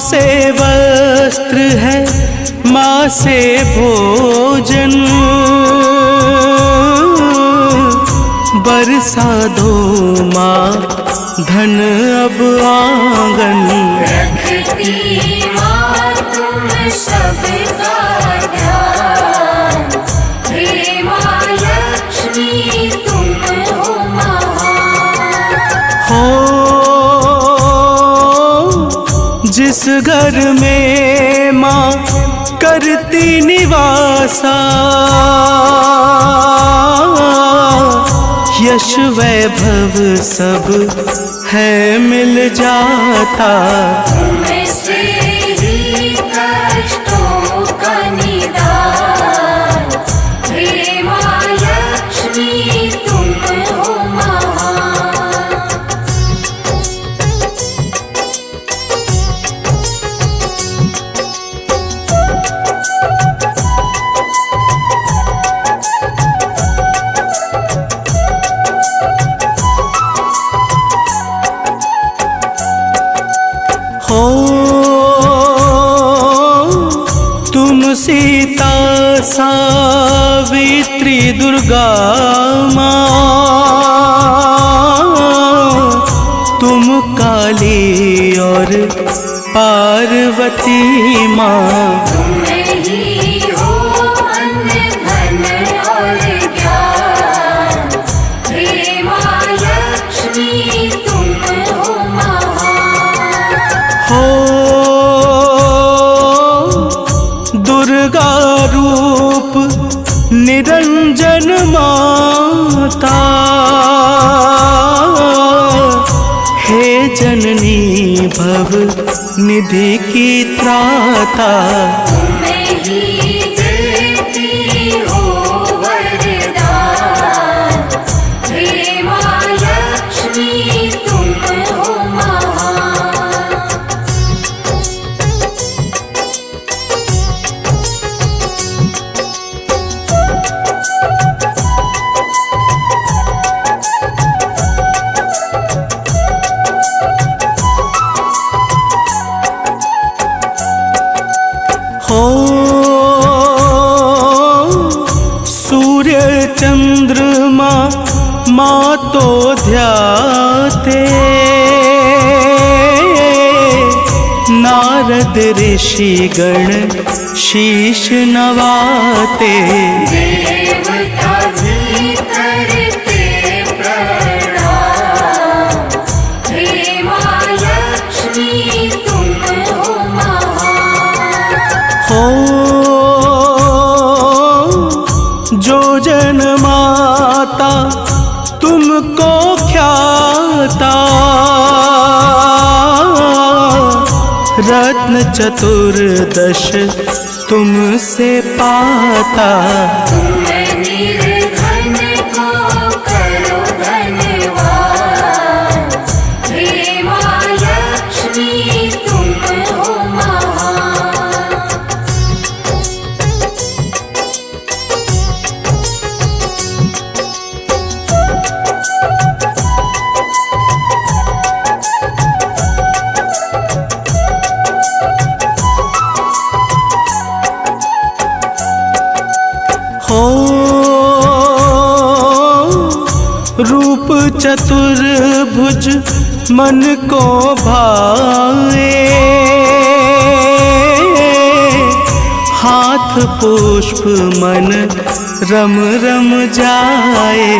से वस्त्र है, माँ से भोजन, बरसा दो माँ धन अब आंगन। रखती माँ तुम सबका ध्यान, हे माँ लक्ष्मी तुम हो महान। हो जिस घर में माँ करती निवासा, यश वैभव सब है मिल जाता। तुमसे ही कष्टों का निदान, हे माँ लक्ष्मी तुम हो महान। हो तुम सीता सावित्री दुर्गा माँ, तुम काली और पार्वती माँ। तुम ही हो अन्न धन और ज्ञान, हे माँ लक्ष्मी तुम हो महान। हो दुर्गा रूप निरंजन माता, हे जननी भव निधि की त्राता। तुम ही देती हो वरदान, हे माँ लक्ष्मी तुम हो महान। हो सूर्य चंद्रमा माँ तो ध्याते, नारद ऋषि गण शीश नवाते। देवता भी करते प्रणाम, हे माँ लक्ष्मी तुम हो महान। हो जो जन माता तुमको ख्याता, रत्न चतुर्दश तुमसे पाता। तुम निर्धन को करो धनवान, हे माँ लक्ष्मी तुम हो महान। हो रूप चतुर्भुज मन को भाए, हाथ पुष्प मन रम रम जाए।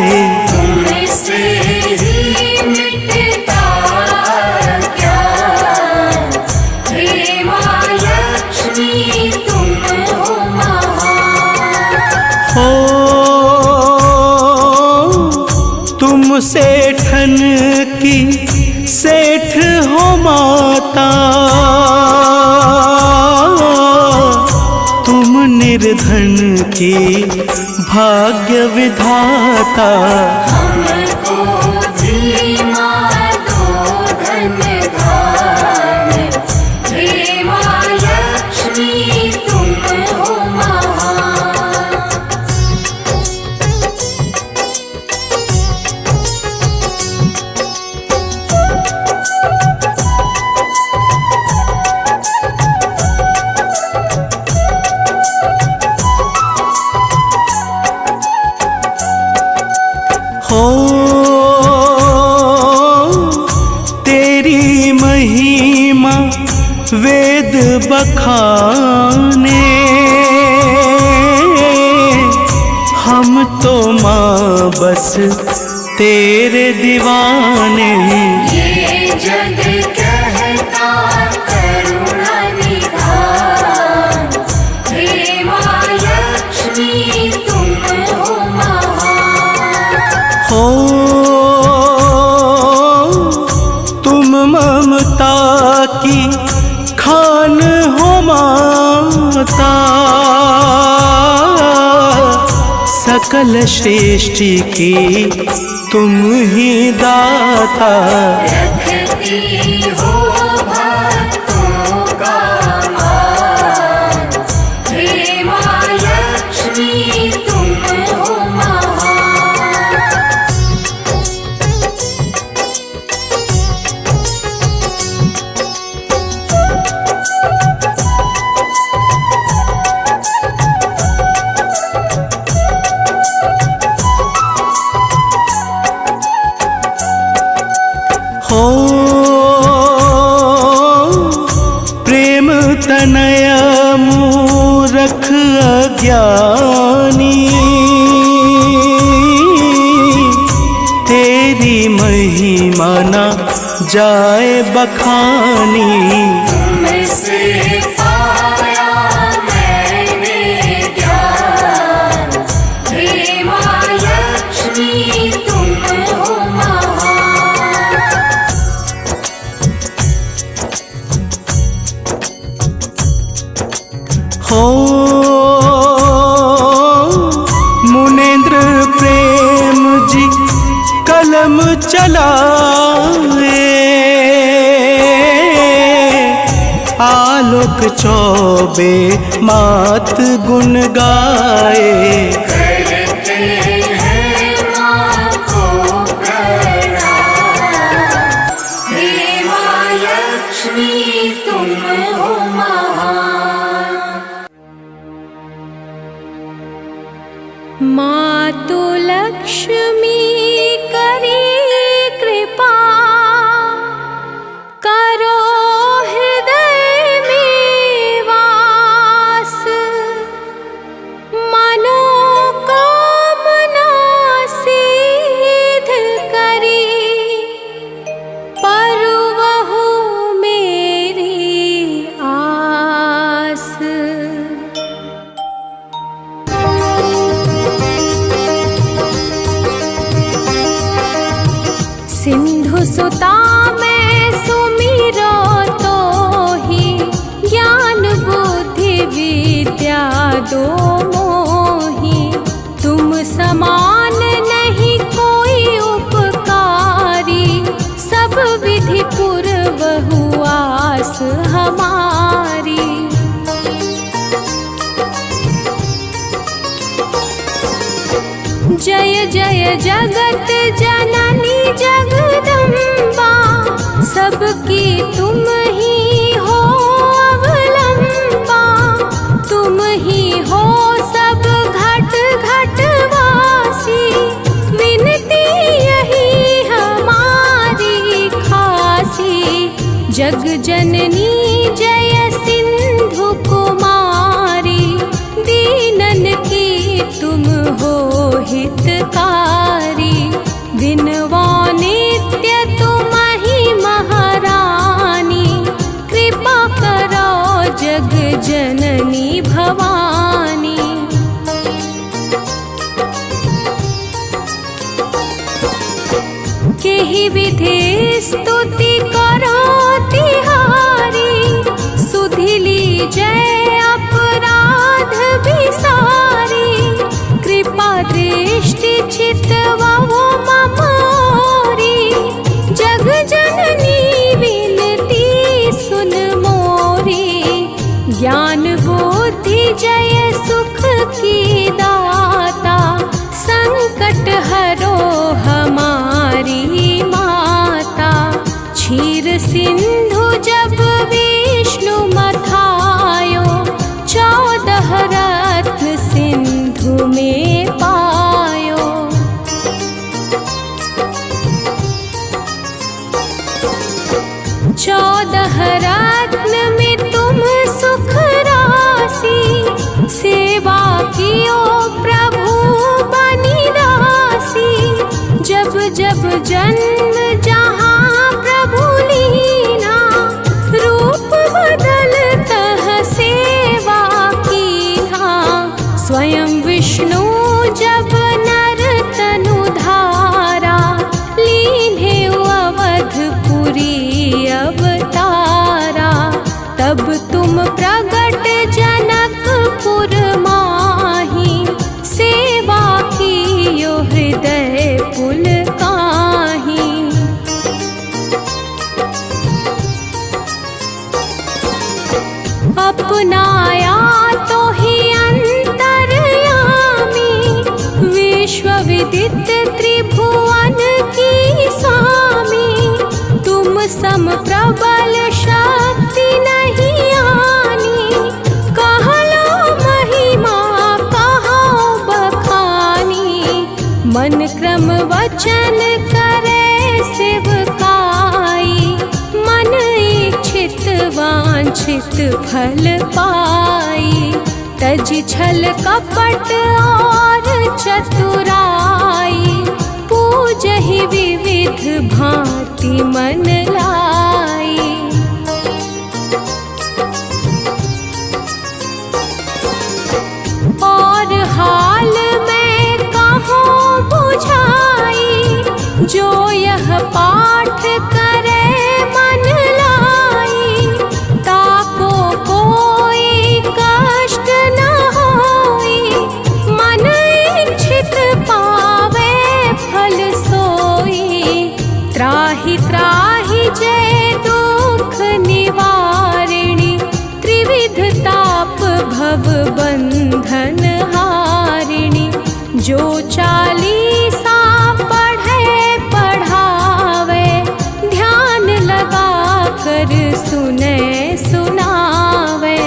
तुमसे ही मिटता ज्ञान, हे माँ लक्ष्मी तुम हो महान। हो तुम सेठन की सेठ हो माता, तुम निर्धन की भाग्य विधाता। हमको भी माँ दो धन धान, हे माँ लक्ष्मी तुम हो महान। हो तेरी महिमा वेद बखाने, हम तो माँ बस तेरे दीवाने। ये जग कहता करुणा निधान, हे माँ लक्ष्मी तुम हो महान। हो तुम ममता की खान हो माता, सकल सृष्टि की तुम ही दाता। रखती हो भक्तों का मान, हे माँ लक्ष्मी तुम हो महान। हो प्रेम तनय मूरख अज्ञानी, तेरी महिमा न जाए बखानी। तुमसे पाया मैंने ज्ञान, हे माँ लक्ष्मी तुम हो महान। हो मुनेन्द्र प्रेम जी कलम चलाए, आलोक चौबे मात गुण गाए। करते हैं माँ को प्रणाम, हे माँ लक्ष्मी तुम हो महान। मातु लक्ष्मी करी कृपा, करो हृदय में वास। मनोकामना सिद्ध करी, परवहु मेरी आस। सिंधु सुता मैं सुमिरो तो ही, ज्ञान बुद्धि विद्या दो मोही। तुम समान नहीं कोई उपकारी, सब विधि पूर्व आस हमारी। जय जय जगत जननी जगदम्बा, सबकी तुम ही हो अवलंबा। तुम ही हो सब घट घट वासी, विनती यही हमारी खासी। जग जननी जय सिंधु कुमारी, दीनन की तुम हो हितकारी। विनवा नित्य तुम ही महारानी, कृपा करो जग जननी भवानी। केहि विधि स्तुति करो तिहारी, सुधिली जय अपराध बिसारी। कृपा दृष्टि चितवाओ ममोरी, जग जननी विनती सुन मोरी। ज्ञान बुद्धि जय सुख की दाता, संकट हरो हमारी माता। क्षीर सिंधु जब विष्णु मथायो, 14 रत्न सिंधु में पायो। जब जन्म जहाँ प्रभु लीना, रूप बदल तह सेवा कीन्हा। स्वयं विष्णु जब नर तनु धारा, लीन्हे अवधपुरी अवतारा। तब तुम प्रगट जनकपुर माही, सेवा कियो हृदय पुलकाहि। अपनाया तो ही अंतर्यामी, विश्व विदित त्रिभुवन की स्वामी। तुम सम प्रबल शक्ति नहीं आनी, कहलो महिमा कहो बखानी। मन क्रम वचन करे सेवकाई, मन इच्छित वांछित फल पाई। तज छल कपट और चतुराई, पूजहि विविध भांति मन लाई। और हाल में कहो बुझाई, जो यह पाठ करे मन लाई। ताको कोई कष्ट न होई, मन इच्छित पावे फल सोई। त्राहि त्राहि जय दुख निवारिणी, त्रिविध ताप भव बंधन हारिणी। जो चालीसा पढ़े पढ़ावे, ध्यान लगा कर सुने सुनावे।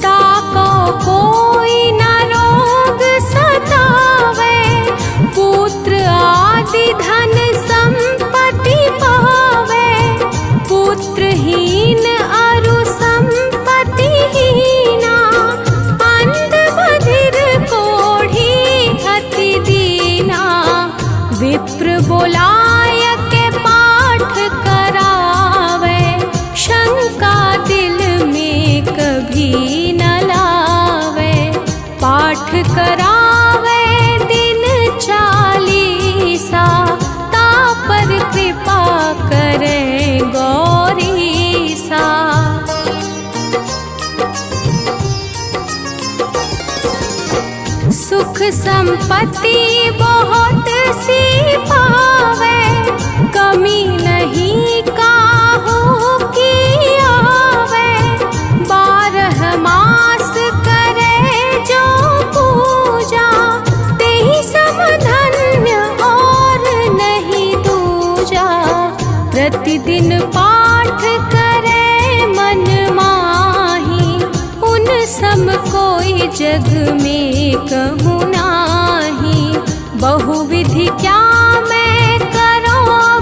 ताको कोई न रोग सतावे, पुत्र आदि धन संपत्ति पावे। पुत्रहीन अरु संपत्ति हीना, अंध बधिर कोढ़ी अति दीना। विप्र बोलाय के पाठ करावे, शंका दिल में कभी न लावे। पाठ करावे दिन चालीसा, तापर कृपा करे गौरीसा। सुख संपत्ति बहुत सी पावे, कमी नहीं काहू की आवे। 12 मास करे जो पूजा, तेहि सम धन्य और नहीं दूजा। प्रतिदिन पाठ करे मन माही, उन सम कोई जग में कहूँ नाही। बहुविधि क्या मैं करो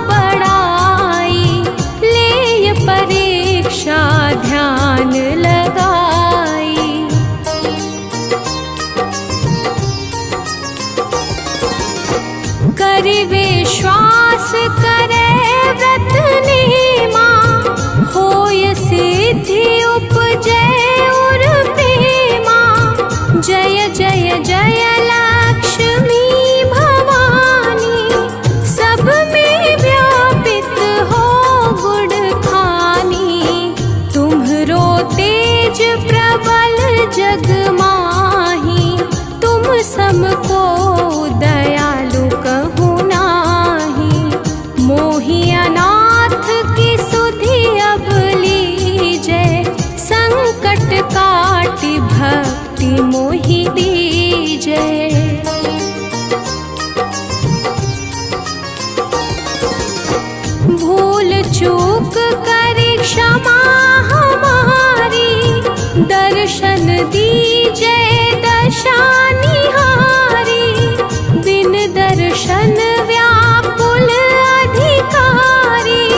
बड़ाई, ले परीक्षा ध्यान लगाई। करि विश्वास करे व्रत नेमा, होय सिद्धि उपजे उर प्रेमा। जय जय जय लक्ष्मी भवानी, सब में व्यापित हो गुण खानी। तुम्हरो तेज प्रबल जग माही, तुम समको दयालु कहूँ नाही। मोहि अनाथ की सुधि अब लीजे, संकट काटि भक्ति मोहि दीजे। भूल चूक करी क्षमा हमारी, दर्शन दीजे दशा निहारी। बिन दर्शन व्याकुल अधिकारी,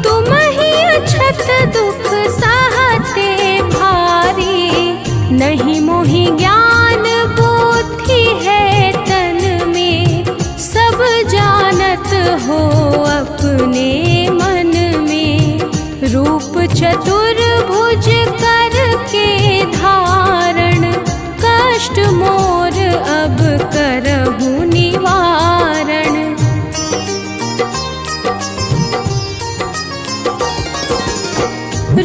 तुम ही अछत दुख सहते भारी। मोहि मोहि ज्ञान बुद्धि है तन में, सब जानत हो अपने मन में। रूप चतुर्भुज करके धारण, कष्ट मोर अब करहु निवारण।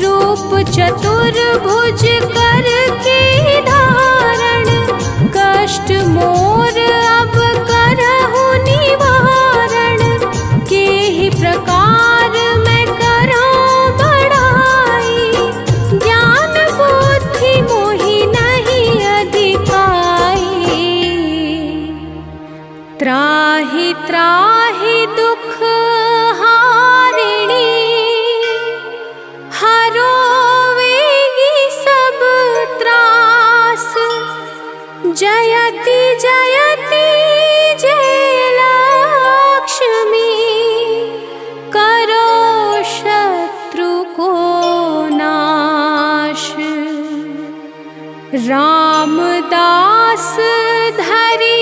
रूप चतुर्भुज करके धारण, कष्ट मोर अब करहु निवारण। के ही प्रकार मैं करऊं बढ़ाई, ज्ञान बुद्धि मोहि नहीं अधिकाई। त्राहि त्राहि दुख हारिणी, हरोवेगी सब त्रास। जयति जयति जय लक्ष्मी, करो शत्रु को नाश। रामदास धरि